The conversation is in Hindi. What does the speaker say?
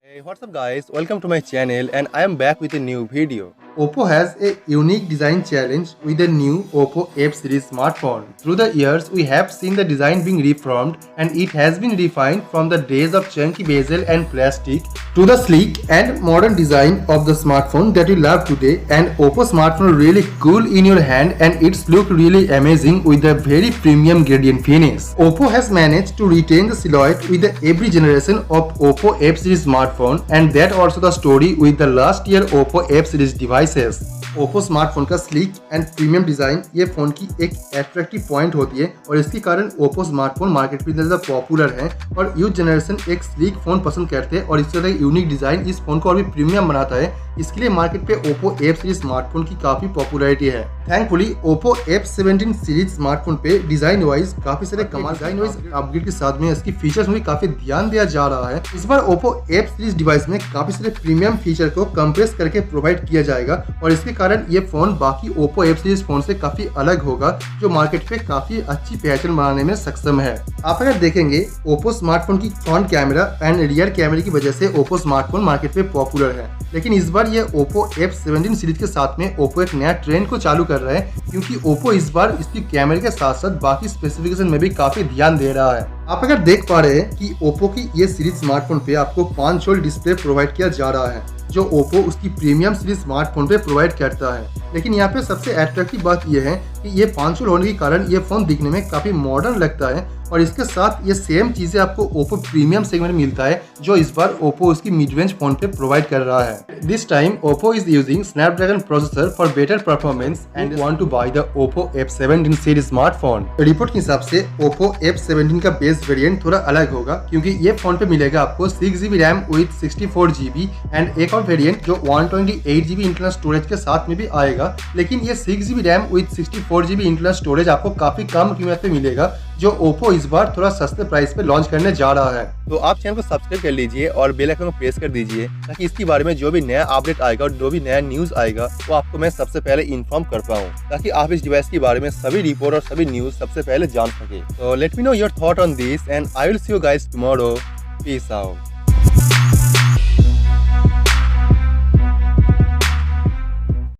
Hey, what's up guys? Welcome to my channel and I am back with a new video. Oppo has a unique design challenge with the new Oppo F series smartphone. Through the years, we have seen the design being reformed and it has been refined from the days of chunky bezel and plastic to the sleek and modern design of the smartphone that we love today. And Oppo smartphone really cool in your hand and it's look really amazing with a very premium gradient finish. Oppo has managed to retain the silhouette with every generation of Oppo F series smartphone, and that also the story with the last year Oppo F series device. Oppo smartphone का स्लीक एंड प्रीमियम डिजाइन ये फोन की एक अट्रैक्टिव पॉइंट होती है और इसके कारण ओप्पो स्मार्टफोन मार्केट में ज्यादा पॉपुलर है और यूथ जनरेशन एक स्लीक फोन पसंद करते हैं और इससे ज्यादा यूनिक डिजाइन इस फोन को और भी प्रीमियम बनाता है। इसके लिए मार्केट पे ओप्पो F सीरीज स्मार्टफोन की काफी पॉपुलैरिटी है। Thankfully Oppo F17 series smartphone पे डिजाइन वाइज काफी सारे कमाल डिजाइन वाइज अपग्रेड के साथ में इसकी फीचर्स में काफी ध्यान दिया जा रहा है। इस बार ओप्पो F सीरीज डिवाइस में काफी सारे प्रीमियम फीचर को कंप्रेस करके प्रोवाइड किया जाएगा और इसके कारण ये फोन बाकी ओप्पो F सीरीज फोन से काफी अलग होगा, जो मार्केट पे काफी अच्छी पहचान बनाने में सक्षम है। आप अगर देखेंगे ओप्पो स्मार्टफोन की फ्रंट कैमरा एंड रियर कैमरे की वजह से ओप्पो स्मार्टफोन मार्केट पे पॉपुलर है, लेकिन इस बार ये ओप्पो F17 सीरीज के साथ में ओप्पो एक नया ट्रेंड को चालू कर रहा है, क्योंकि ओप्पो इस बार इसकी कैमरे के साथ साथ बाकी स्पेसिफिकेशन में भी काफी ध्यान दे रहा है। आप अगर देख पा रहे हैं कि ओप्पो की ये सीरीज स्मार्टफोन पे आपको 5 होल डिस्प्ले प्रोवाइड किया जा रहा है, जो ओप्पो उसकी प्रीमियम सीरीज स्मार्टफोन पे प्रोवाइड करता है। लेकिन यहाँ पे सबसे अट्रैक्टिव बात यह है कि ये 5 होल होने के कारण ये फोन दिखने में काफी मॉडर्न लगता है और इसके साथ ये सेम चीजें आपको ओप्पो प्रीमियम सेगमेंट में मिलता है, जो इस बार ओप्पो उसकी मिड रेंज फोन पे प्रोवाइड कर रहा है। This time Oppo is using Snapdragon processor for better performance and want to buy the Oppo F17 series smartphone. Report के हिसाब से ओप्पो F17 का बेस वेरिएंट थोड़ा अलग होगा, क्योंकि ये फोन पे मिलेगा आपको 6GB RAM with 64GB and एक और वेरिएंट जो 128GB इंटरनल स्टोरेज के साथ में भी आएगा। लेकिन ये 6GB RAM with 64GB internal storage आपको काफी कम कीमत पे मिलेगा, जो ओप्पो इस बार थोड़ा सस्ते प्राइस पे लॉन्च करने जा रहा है। तो आप चैनल को सब्सक्राइब कर लीजिए और बेल आइकन को प्रेस कर दीजिए, ताकि इसके बारे में जो भी नया अपडेट आएगा और जो भी नया न्यूज आएगा वो आपको मैं सबसे पहले इन्फॉर्म कर पाऊँ, ताकि आप इस डिवाइस के बारे में सभी रिपोर्ट और सभी न्यूज सबसे पहले जान सके। तो let me know your thought on this and I will see you guys tomorrow. Peace out.